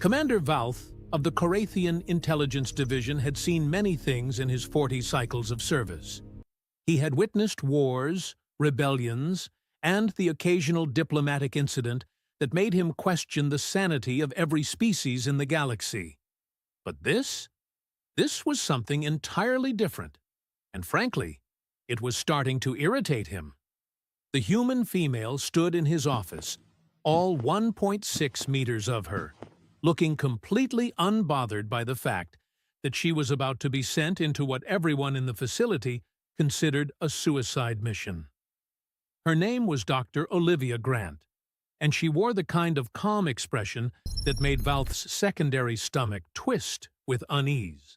Commander Valth of the Korathian Intelligence Division had seen many things in his 40 cycles of service. He had witnessed wars, rebellions, and the occasional diplomatic incident that made him question the sanity of every species in the galaxy. But this was something entirely different, and frankly, it was starting to irritate him. The human female stood in his office, all 1.6 meters of her, looking completely unbothered by the fact that she was about to be sent into what everyone in the facility considered a suicide mission. Her name was Dr. Olivia Grant, and she wore the kind of calm expression that made Valth's secondary stomach twist with unease.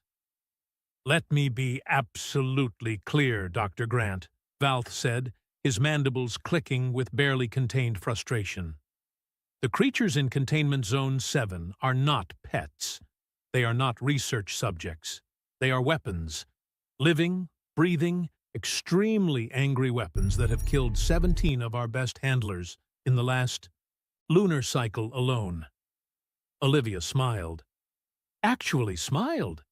"Let me be absolutely clear, Dr. Grant," Valth said, his mandibles clicking with barely contained frustration. "The creatures in Containment Zone 7 are not pets. They are not research subjects. They are weapons. Living, breathing, extremely angry weapons that have killed 17 of our best handlers in the last lunar cycle alone." Olivia smiled. Actually smiled,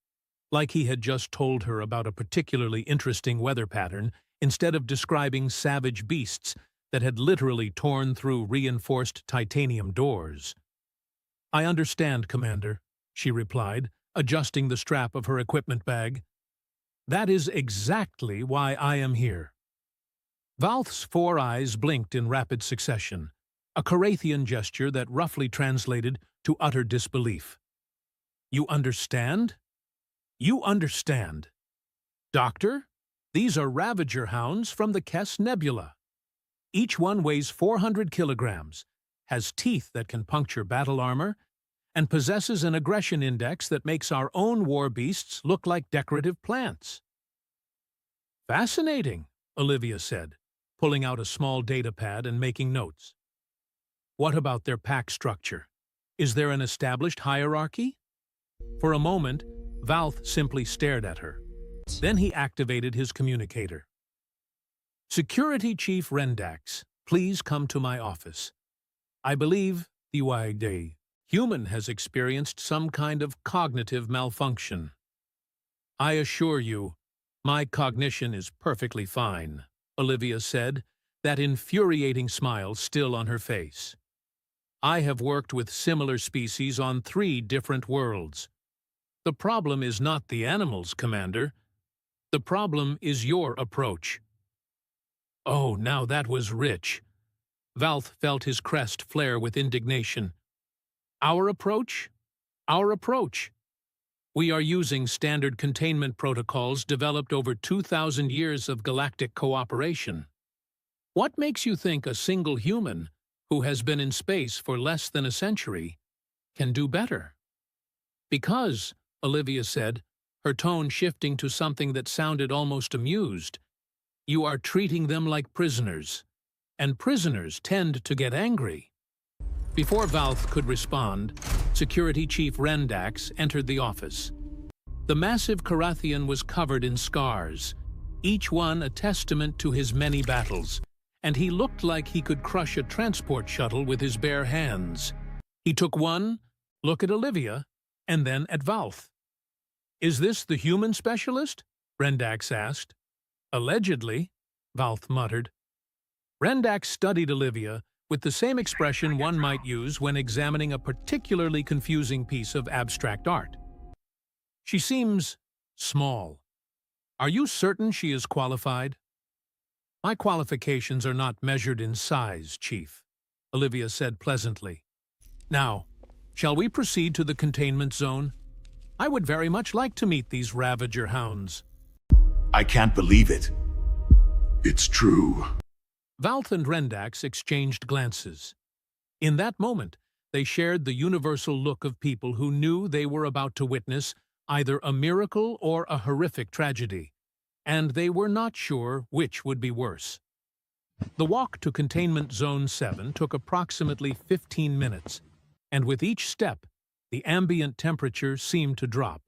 like he had just told her about a particularly interesting weather pattern instead of describing savage beasts that had literally torn through reinforced titanium doors. "I understand, Commander," she replied, adjusting the strap of her equipment bag. "That is exactly why I am here." Valth's 4 eyes blinked in rapid succession, a Korathian gesture that roughly translated to utter disbelief. "You understand? You understand. Doctor, these are Ravager hounds from the Kess Nebula. Each one weighs 400 kilograms, has teeth that can puncture battle armor, and possesses an aggression index that makes our own war beasts look like decorative plants." "Fascinating," Olivia said, pulling out a small data pad and making notes. "What about their pack structure? Is there an established hierarchy?" For a moment, Valth simply stared at her. Then he activated his communicator. "Security Chief Rendax, please come to my office. I believe the human has experienced some kind of cognitive malfunction." "I assure you, my cognition is perfectly fine," Olivia said, that infuriating smile still on her face. "I have worked with similar species on 3 different worlds. The problem is not the animals, Commander. The problem is your approach." Oh, now that was rich. Valth felt his crest flare with indignation. "Our approach? Our approach? We are using standard containment protocols developed over 2,000 years of galactic cooperation. What makes you think a single human, who has been in space for less than a century, can do better?" "Because," Olivia said, her tone shifting to something that sounded almost amused, "you are treating them like prisoners, and prisoners tend to get angry." Before Valth could respond, Security Chief Rendax entered the office. The massive Korathian was covered in scars, each one a testament to his many battles, and he looked like he could crush a transport shuttle with his bare hands. He took one look at Olivia, and then at Valth. "Is this the human specialist?" Rendax asked. "Allegedly," Valth muttered. Rendax studied Olivia with the same expression one might use when examining a particularly confusing piece of abstract art. "She seems small. Are you certain she is qualified?" "My qualifications are not measured in size, Chief," Olivia said pleasantly. "Now, shall we proceed to the containment zone? I would very much like to meet these Ravager hounds." "I can't believe it. It's true." Valth and Rendax exchanged glances. In that moment, they shared the universal look of people who knew they were about to witness either a miracle or a horrific tragedy, and they were not sure which would be worse. The walk to Containment Zone 7 took approximately 15 minutes, and with each step, the ambient temperature seemed to drop.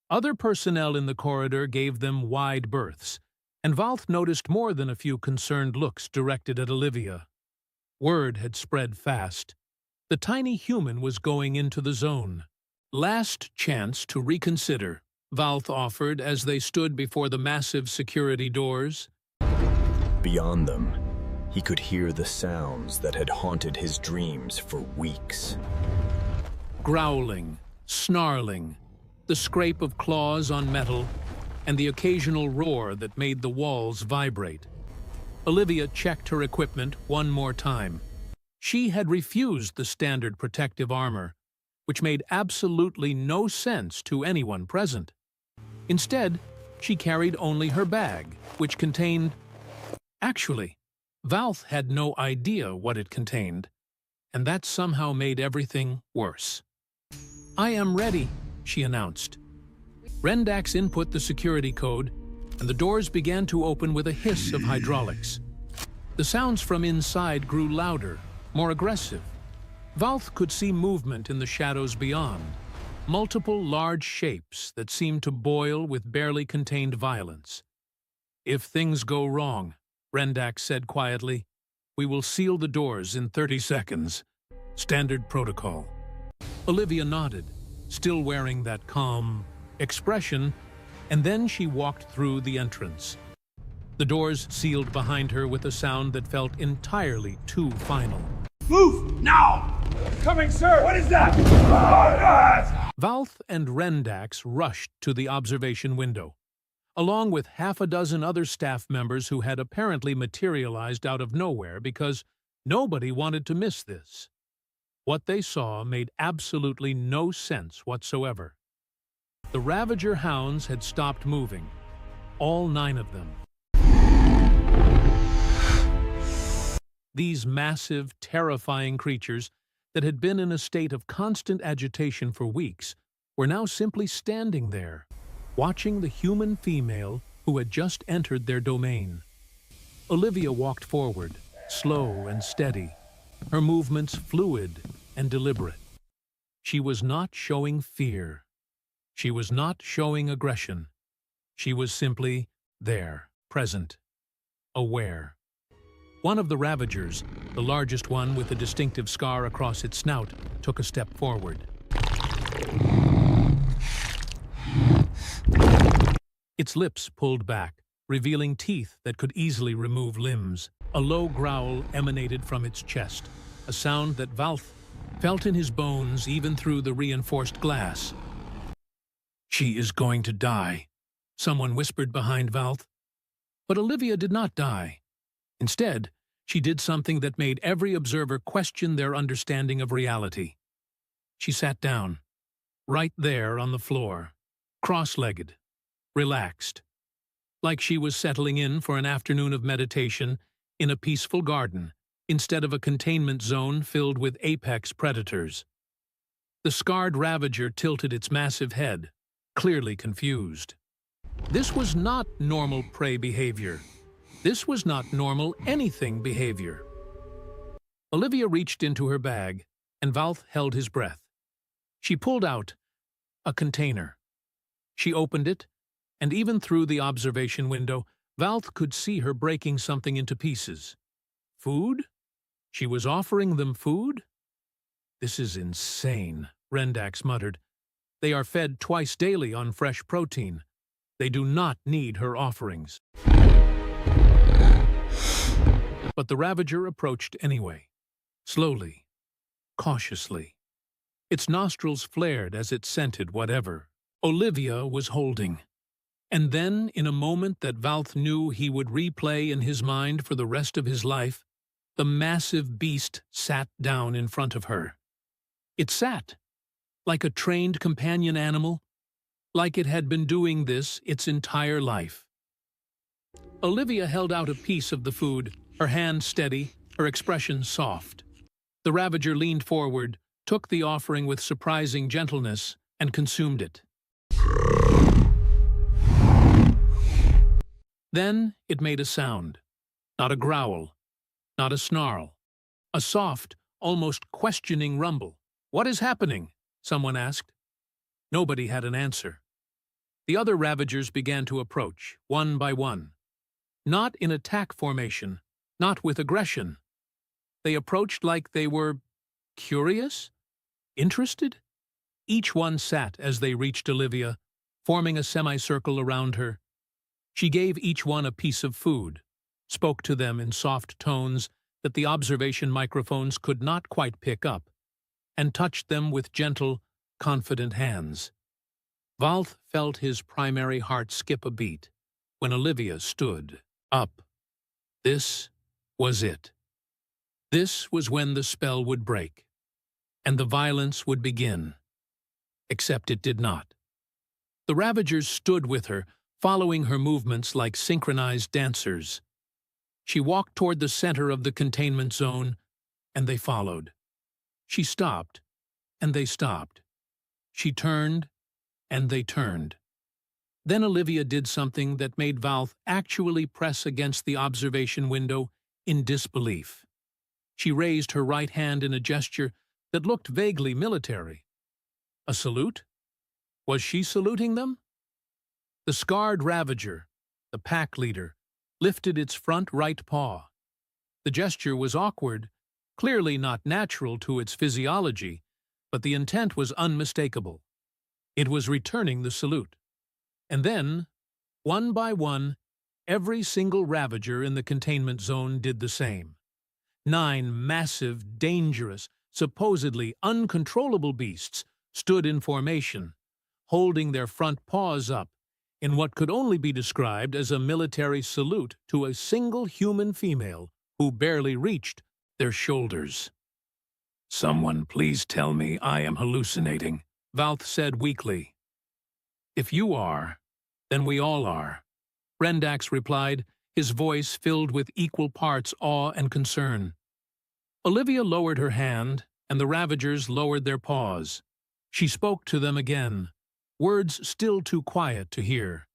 Other personnel in the corridor gave them wide berths, and Valth noticed more than a few concerned looks directed at Olivia. Word had spread fast. The tiny human was going into the zone. Last chance to reconsider, Valth offered as they stood before the massive security doors. Beyond them, he could hear the sounds that had haunted his dreams for weeks. Growling, snarling, the scrape of claws on metal, and the occasional roar that made the walls vibrate. Olivia checked her equipment one more time. She had refused the standard protective armor, which made absolutely no sense to anyone present. Instead, she carried only her bag, which contained... Actually, Valth had no idea what it contained, and that somehow made everything worse. "I am ready," she announced. Rendax input the security code, and the doors began to open with a hiss of hydraulics. The sounds from inside grew louder, more aggressive. Valth could see movement in the shadows beyond, multiple large shapes that seemed to boil with barely contained violence. "If things go wrong," Rendax said quietly, "we will seal the doors in 30 seconds. Standard protocol." Olivia nodded, still wearing that calm expression, and then she walked through the entrance. The doors sealed behind her with a sound that felt entirely too final. Move now! Coming, sir! What is that? Valth and Rendax rushed to the observation window, along with half a dozen other staff members who had apparently materialized out of nowhere because nobody wanted to miss this. What they saw made absolutely no sense whatsoever. The Ravager hounds had stopped moving, all 9 of them. These massive, terrifying creatures that had been in a state of constant agitation for weeks were now simply standing there, watching the human female who had just entered their domain. Olivia walked forward, slow and steady, her movements fluid and deliberate. She was not showing fear. She was not showing aggression. She was simply there, present, aware. One of the Ravagers, the largest one with a distinctive scar across its snout, took a step forward. Its lips pulled back, revealing teeth that could easily remove limbs. A low growl emanated from its chest, a sound that Valth felt in his bones even through the reinforced glass. "She is going to die," someone whispered behind Valth. But Olivia did not die. Instead, she did something that made every observer question their understanding of reality. She sat down, right there on the floor, cross-legged, relaxed, like she was settling in for an afternoon of meditation in a peaceful garden instead of a containment zone filled with apex predators. The scarred Ravager tilted its massive head, clearly confused. This was not normal prey behavior. This was not normal anything behavior. Olivia reached into her bag, and Valth held his breath. She pulled out a container. She opened it, and even through the observation window, Valth could see her breaking something into pieces. Food? She was offering them food? "This is insane," Rendax muttered. "They are fed twice daily on fresh protein. They do not need her offerings." But the Ravager approached anyway, slowly, cautiously. Its nostrils flared as it scented whatever Olivia was holding. And then, in a moment that Valth knew he would replay in his mind for the rest of his life, the massive beast sat down in front of her. It sat, like a trained companion animal, like it had been doing this its entire life. Olivia held out a piece of the food, her hand steady, her expression soft. The Ravager leaned forward, took the offering with surprising gentleness, and consumed it. Then it made a sound. Not a growl, not a snarl. A soft, almost questioning rumble. "What is happening?" someone asked. Nobody had an answer. The other Ravagers began to approach, one by one. Not in attack formation, not with aggression. They approached like they were Curious? Interested? Each one sat as they reached Olivia, forming a semicircle around her. She gave each one a piece of food, spoke to them in soft tones that the observation microphones could not quite pick up, and touched them with gentle, confident hands. Valth felt his primary heart skip a beat when Olivia stood up. This was it. This was when the spell would break, and the violence would begin. Except it did not. The Ravagers stood with her, following her movements like synchronized dancers. She walked toward the center of the containment zone, and they followed. She stopped, and they stopped. She turned, and they turned. Then Olivia did something that made Valth actually press against the observation window in disbelief. She raised her right hand in a gesture that looked vaguely military. A salute? Was she saluting them? The scarred Ravager, the pack leader, lifted its front right paw. The gesture was awkward, clearly not natural to its physiology, but the intent was unmistakable. It was returning the salute. And then, one by one, every single Ravager in the containment zone did the same. 9 massive, dangerous, supposedly uncontrollable beasts stood in formation, holding their front paws up in what could only be described as a military salute to a single human female who barely reached their shoulders. "Someone please tell me I am hallucinating," Valth said weakly. "If you are, then we all are," Rendax replied, his voice filled with equal parts awe and concern. Olivia lowered her hand, and the Ravagers lowered their paws. She spoke to them again, words still too quiet to hear,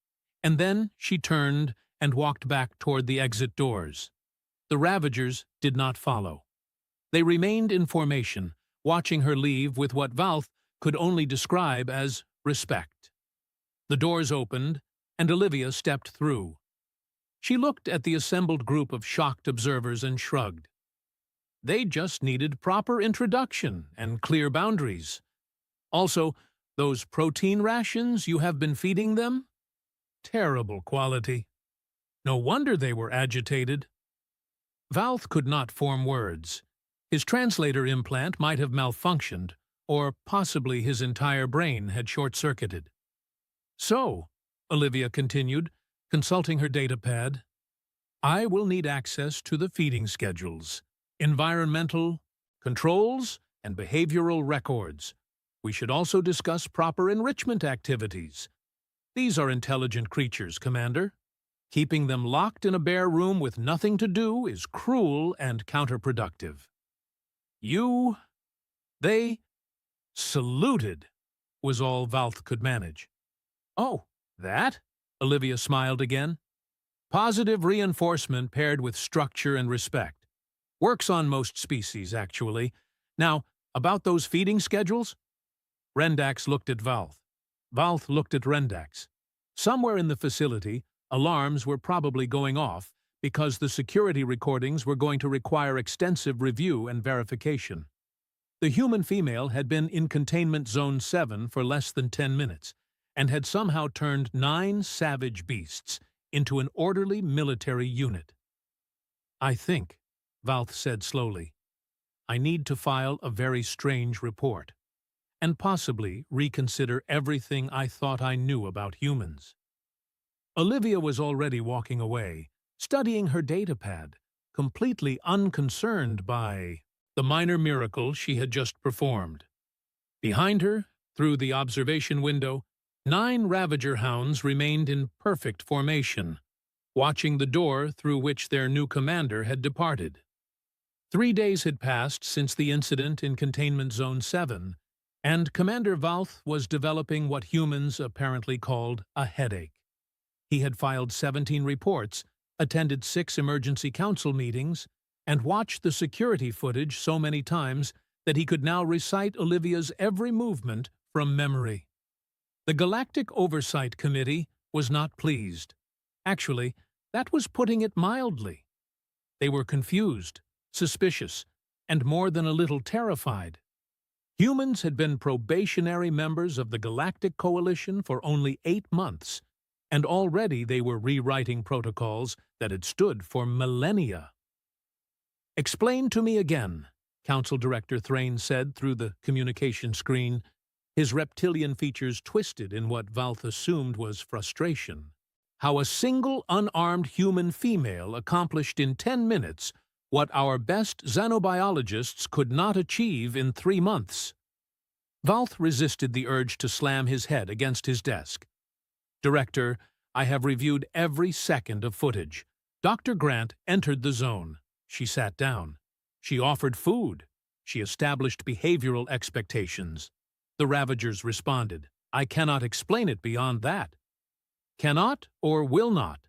and then she turned and walked back toward the exit doors. The Ravagers did not follow. They remained in formation, watching her leave with what Valth could only describe as respect. The doors opened, and Olivia stepped through. She looked at the assembled group of shocked observers and shrugged. They just needed proper introduction and clear boundaries. Also, those protein rations you have been feeding them? Terrible quality. No wonder they were agitated. Valth could not form words. His translator implant might have malfunctioned, or possibly his entire brain had short-circuited. "So," Olivia continued, consulting her datapad, "I will need access to the feeding schedules, environmental controls, and behavioral records. We should also discuss proper enrichment activities. These are intelligent creatures, Commander. Keeping them locked in a bare room with nothing to do is cruel and counterproductive." They saluted, was all Valth could manage. "Oh, that?" Olivia smiled again. "Positive reinforcement paired with structure and respect. Works on most species, actually. Now, about those feeding schedules?" Rendax looked at Valth. Valth looked at Rendax. Somewhere in the facility, alarms were probably going off because the security recordings were going to require extensive review and verification. The human female had been in Containment Zone 7 for less than 10 minutes and had somehow turned 9 savage beasts into an orderly military unit. "I think," Valth said slowly, "I need to file a very strange report, and possibly reconsider everything I thought I knew about humans." Olivia was already walking away, studying her datapad, completely unconcerned by the minor miracle she had just performed. Behind her, through the observation window, 9 Ravager hounds remained in perfect formation, watching the door through which their new commander had departed. 3 days had passed since the incident in Containment Zone 7, and Commander Valth was developing what humans apparently called a headache. He had filed 17 reports, attended 6 emergency council meetings, and watched the security footage so many times that he could now recite Olivia's every movement from memory. The Galactic Oversight Committee was not pleased. Actually, that was putting it mildly. They were confused, suspicious, and more than a little terrified. Humans had been probationary members of the Galactic Coalition for only 8 months, and already they were rewriting protocols that had stood for millennia. "Explain to me again," Council Director Thrain said through the communication screen, his reptilian features twisted in what Valth assumed was frustration. "How a single unarmed human female accomplished in 10 minutes what our best xenobiologists could not achieve in 3 months." Valth resisted the urge to slam his head against his desk. "Director, I have reviewed every second of footage. Dr. Grant entered the zone. She sat down. She offered food. She established behavioral expectations. The Ravagers responded. I cannot explain it beyond that." "Cannot or will not?"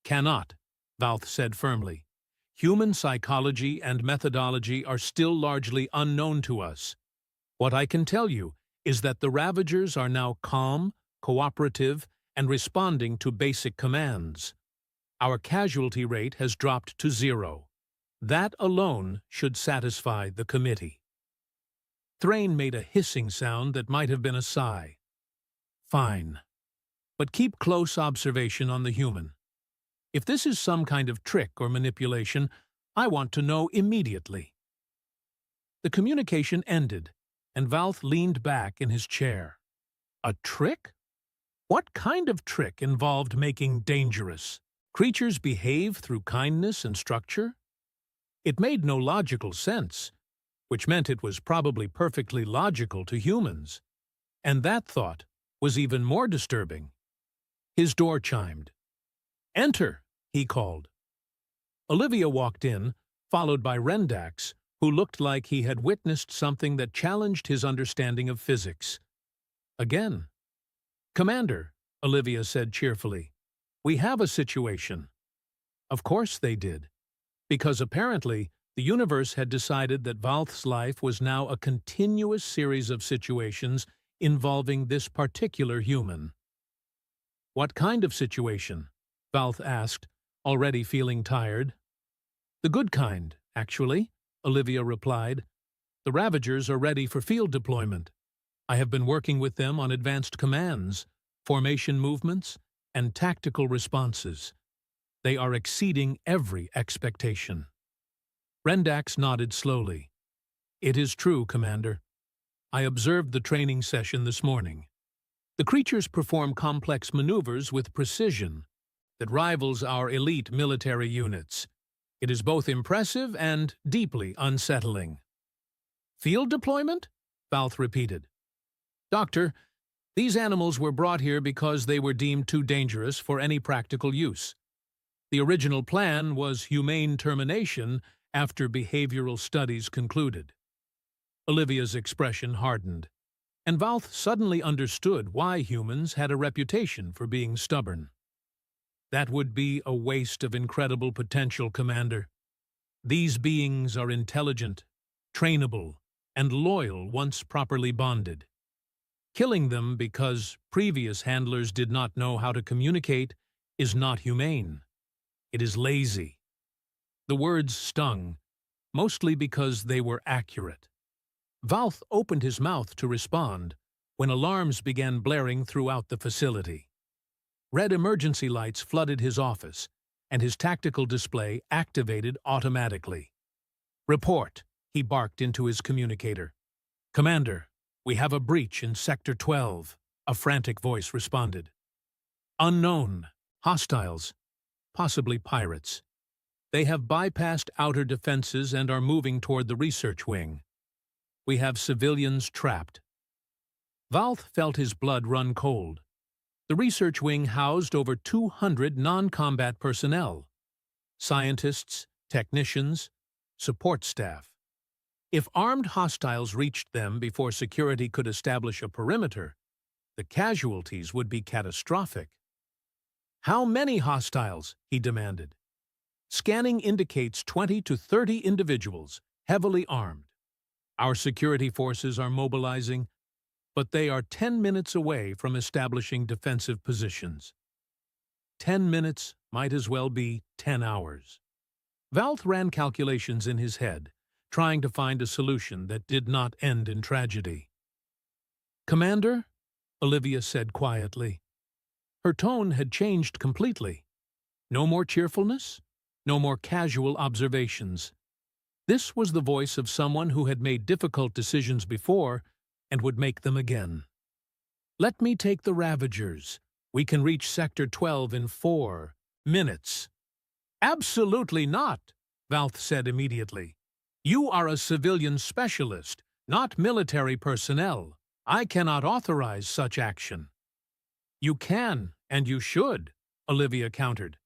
"Cannot," Valth said firmly. "Human psychology and methodology are still largely unknown to us. What I can tell you is that the Ravagers are now calm, cooperative, and responding to basic commands. Our casualty rate has dropped to 0. That alone should satisfy the committee." Thrain made a hissing sound that might have been a sigh. "Fine. But keep close observation on the human. If this is some kind of trick or manipulation, I want to know immediately." The communication ended, and Valth leaned back in his chair. A trick? What kind of trick involved making dangerous? Creatures behave through kindness and structure? It made no logical sense, which meant it was probably perfectly logical to humans. And that thought was even more disturbing. His door chimed. "Enter," he called. Olivia walked in, followed by Rendax, who looked like he had witnessed something that challenged his understanding of physics. Again. "Commander," Olivia said cheerfully, "we have a situation." Of course they did, because apparently the universe had decided that Valth's life was now a continuous series of situations involving this particular human. "What kind of situation?" Valth asked, already feeling tired. "The good kind, actually," Olivia replied. "The Ravagers are ready for field deployment. I have been working with them on advanced commands, formation movements, and tactical responses. They are exceeding every expectation." Rendax nodded slowly. "It is true, Commander. I observed the training session this morning. The creatures perform complex maneuvers with precision that rivals our elite military units. It is both impressive and deeply unsettling." "Field deployment?" Valth repeated. "Doctor, these animals were brought here because they were deemed too dangerous for any practical use. The original plan was humane termination after behavioral studies concluded." Olivia's expression hardened, and Valth suddenly understood why humans had a reputation for being stubborn. "That would be a waste of incredible potential, Commander. These beings are intelligent, trainable, and loyal once properly bonded. Killing them because previous handlers did not know how to communicate is not humane. It is lazy." The words stung, mostly because they were accurate. Valth opened his mouth to respond when alarms began blaring throughout the facility. Red emergency lights flooded his office, and his tactical display activated automatically. "Report," he barked into his communicator. "Commander, we have a breach in Sector 12, a frantic voice responded. "Unknown. Hostiles. Possibly pirates. They have bypassed outer defenses and are moving toward the research wing. We have civilians trapped." Valth felt his blood run cold. The research wing housed over 200 non-combat personnel. Scientists, technicians, support staff. If armed hostiles reached them before security could establish a perimeter, the casualties would be catastrophic. "How many hostiles?" he demanded. "Scanning indicates 20 to 30 individuals, heavily armed. Our security forces are mobilizing, but they are 10 minutes away from establishing defensive positions." 10 minutes might as well be 10 hours. Valth ran calculations in his head, trying to find a solution that did not end in tragedy. "Commander," Olivia said quietly. Her tone had changed completely. No more cheerfulness, no more casual observations. This was the voice of someone who had made difficult decisions before and would make them again. "Let me take the Ravagers. We can reach Sector 12 in 4 minutes." "Absolutely not," Valth said immediately. "You are a civilian specialist, not military personnel. I cannot authorize such action." "You can, and you should," Olivia countered.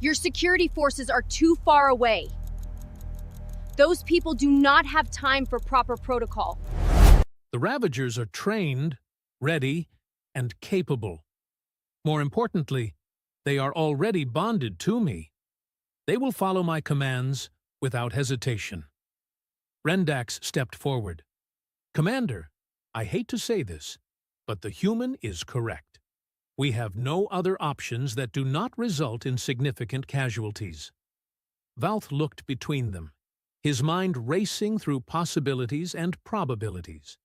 Your security forces are too far away. Those people do not have time for proper protocol. The Ravagers are trained, ready, and capable. More importantly, they are already bonded to me. They will follow my commands without hesitation. Rendax stepped forward. "Commander, I hate to say this, but the human is correct. We have no other options that do not result in significant casualties." Valth looked between them, his mind racing through possibilities and probabilities.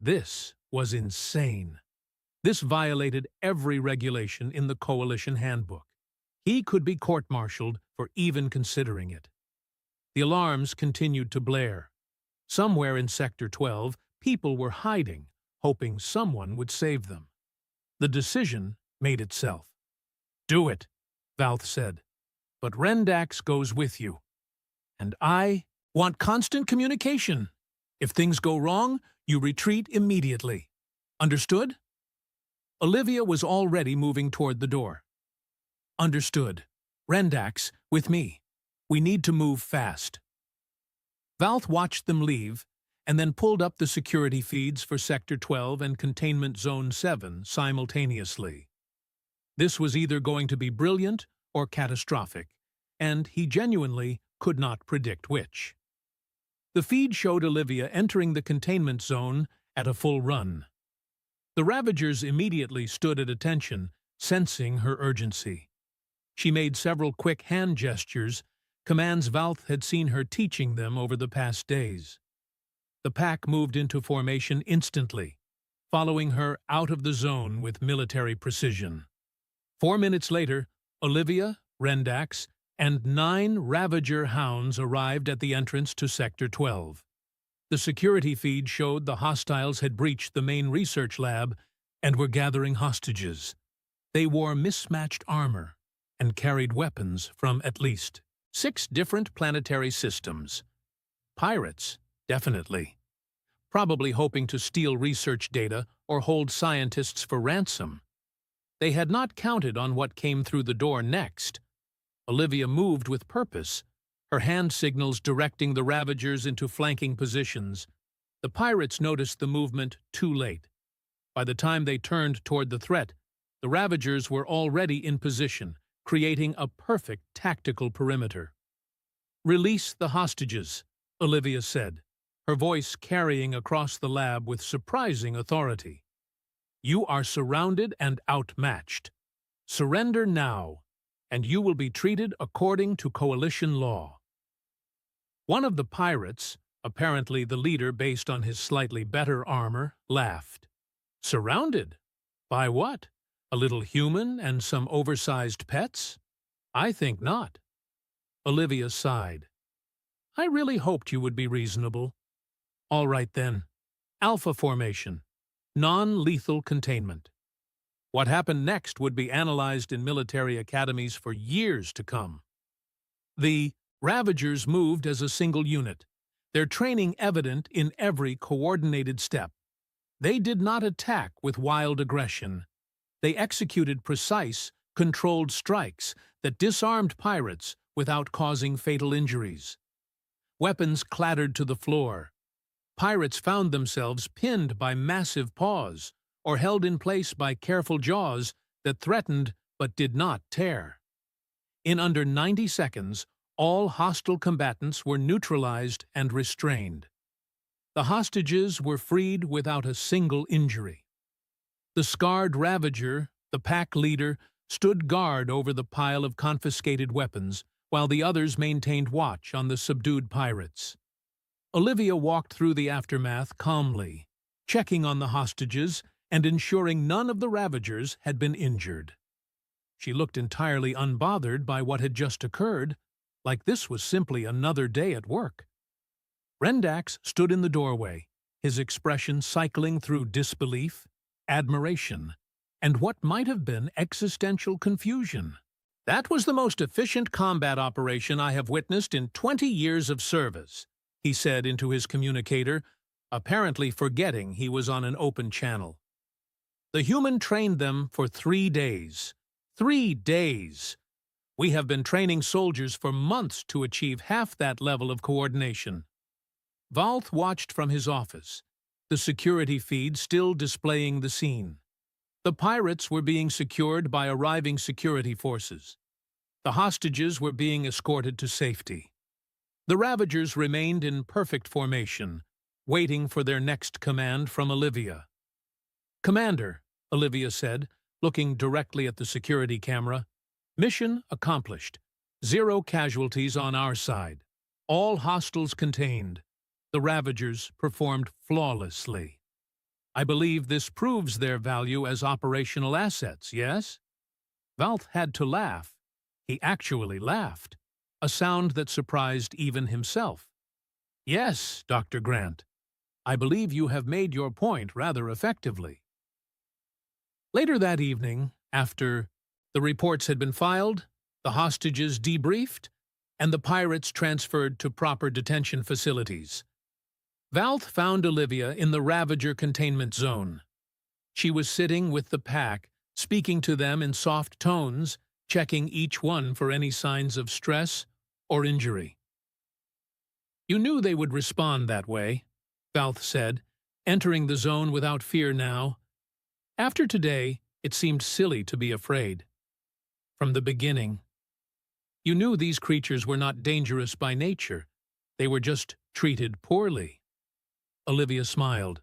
This was insane. This violated every regulation in the Coalition Handbook. He could be court-martialed for even considering it. The alarms continued to blare. Somewhere in Sector 12, people were hiding, hoping someone would save them. The decision made itself. "Do it," Valth said. "But Rendax goes with you. And I want constant communication. If things go wrong, you retreat immediately. Understood?" Olivia was already moving toward the door. "Understood. Rendax, with me. We need to move fast." Valth watched them leave, and then pulled up the security feeds for Sector 12 and Containment Zone 7 simultaneously. This was either going to be brilliant or catastrophic, and he genuinely could not predict which. The feed showed Olivia entering the containment zone at a full run. The Ravagers immediately stood at attention, sensing her urgency. She made several quick hand gestures, commands Valth had seen her teaching them over the past days. The pack moved into formation instantly, following her out of the zone with military precision. 4 minutes later, Olivia, Rendax, and 9 Ravager hounds arrived at the entrance to Sector 12. The security feed showed the hostiles had breached the main research lab and were gathering hostages. They wore mismatched armor and carried weapons from at least 6 different planetary systems. Pirates, definitely. Probably hoping to steal research data or hold scientists for ransom. They had not counted on what came through the door next. Olivia moved with purpose, her hand signals directing the Ravagers into flanking positions. The pirates noticed the movement too late. By the time they turned toward the threat, the Ravagers were already in position, creating a perfect tactical perimeter. "Release the hostages," Olivia said, her voice carrying across the lab with surprising authority. "You are surrounded and outmatched. Surrender now, and you will be treated according to Coalition law." One of the pirates, apparently the leader based on his slightly better armor, laughed. "Surrounded? By what? A little human and some oversized pets? I think not." Olivia sighed. "I really hoped you would be reasonable." "All right then. Alpha formation. Non-lethal containment." What happened next would be analyzed in military academies for years to come. The Ravagers moved as a single unit, their training evident in every coordinated step. They did not attack with wild aggression. They executed precise, controlled strikes that disarmed pirates without causing fatal injuries. Weapons clattered to the floor. Pirates found themselves pinned by massive paws or held in place by careful jaws that threatened but did not tear. In under 90 seconds, all hostile combatants were neutralized and restrained. The hostages were freed without a single injury. The scarred Ravager, the pack leader, stood guard over the pile of confiscated weapons, while the others maintained watch on the subdued pirates. Olivia walked through the aftermath calmly, checking on the hostages and ensuring none of the Ravagers had been injured. She looked entirely unbothered by what had just occurred, like this was simply another day at work. Rendax stood in the doorway, his expression cycling through disbelief, admiration, and what might have been existential confusion. "That was the most efficient combat operation I have witnessed in 20 years of service," he said into his communicator, apparently forgetting he was on an open channel. "The human trained them for 3 days. 3 days! We have been training soldiers for months to achieve half that level of coordination." Valth watched from his office, the security feed still displaying the scene. The pirates were being secured by arriving security forces. The hostages were being escorted to safety. The Ravagers remained in perfect formation, waiting for their next command from Olivia. "Commander," Olivia said, looking directly at the security camera, "mission accomplished. 0 casualties on our side. All hostiles contained. The Ravagers performed flawlessly. I believe this proves their value as operational assets, yes?" Valth had to laugh. He actually laughed, a sound that surprised even himself. "Yes, Dr. Grant. I believe you have made your point rather effectively." Later that evening, after the reports had been filed, the hostages debriefed, and the pirates transferred to proper detention facilities, Valth found Olivia in the Ravager containment zone. She was sitting with the pack, speaking to them in soft tones, checking each one for any signs of stress or injury. "You knew they would respond that way," Valth said, entering the zone without fear now. "After today, it seemed silly to be afraid. From the beginning. You knew these creatures were not dangerous by nature. They were just treated poorly." Olivia smiled.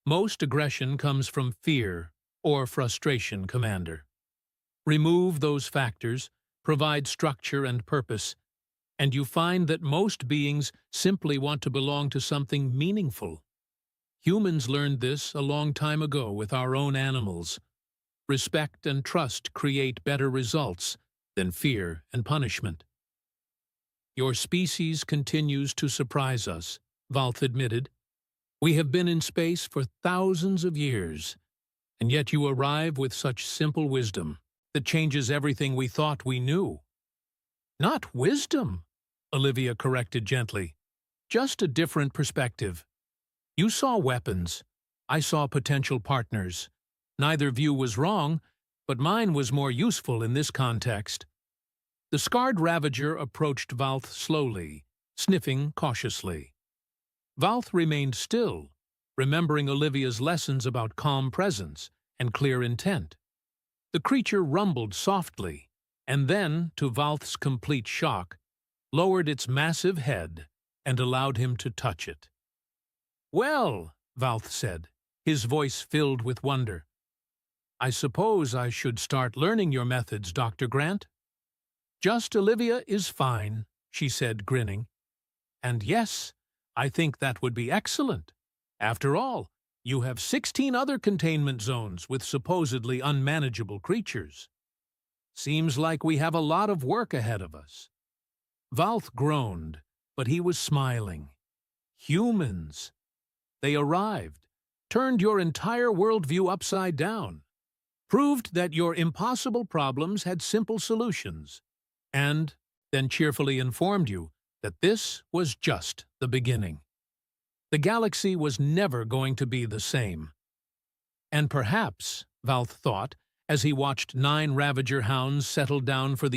"Most aggression comes from fear or frustration, Commander. Remove those factors, provide structure and purpose, and you find that most beings simply want to belong to something meaningful. Humans learned this a long time ago with our own animals. Respect and trust create better results than fear and punishment." "Your species continues to surprise us," Valth admitted. "We have been in space for thousands of years, and yet you arrive with such simple wisdom that changes everything we thought we knew." "Not wisdom," Olivia corrected gently. "Just a different perspective. You saw weapons. I saw potential partners. Neither view was wrong, but mine was more useful in this context." The scarred Ravager approached Valth slowly, sniffing cautiously. Valth remained still, remembering Olivia's lessons about calm presence and clear intent. The creature rumbled softly, and then, to Valth's complete shock, lowered its massive head and allowed him to touch it. "Well," Valth said, his voice filled with wonder, "I suppose I should start learning your methods, Dr. Grant." "Just Olivia is fine," she said, grinning. "And yes, I think that would be excellent. After all, you have 16 other containment zones with supposedly unmanageable creatures. Seems like we have a lot of work ahead of us." Valth groaned, but he was smiling. Humans. They arrived, turned your entire worldview upside down, proved that your impossible problems had simple solutions, and then cheerfully informed you that this was just the beginning. The galaxy was never going to be the same. And perhaps, Valth thought, as he watched 9 Ravager hounds settle down for the